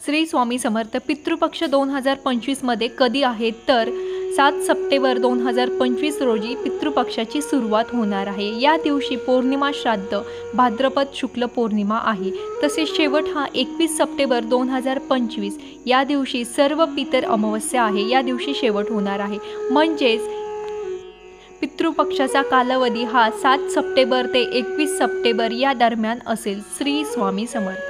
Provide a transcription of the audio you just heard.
श्री स्वामी समर्थ. पितृपक्ष 2025 मध्ये कधी आहे तर 7 सप्टेंबर 2025 रोजी पितृपक्षाची सुरुवात होणार आहे। या दिवशी पौर्णिमा श्राद्ध भाद्रपद शुक्ल पौर्णिमा आहे। तसेच शेवट हा 21 सप्टेंबर 2025 या दिवशी सर्व पितर अमावस्या आहे। या दिवशी शेवट होणार आहे। म्हणजेच पितृपक्षाचा कालावधी हा 7 सप्टेंबर ते 21 सप्टेंबर या दरम्यान असेल। श्री स्वामी समर्थ.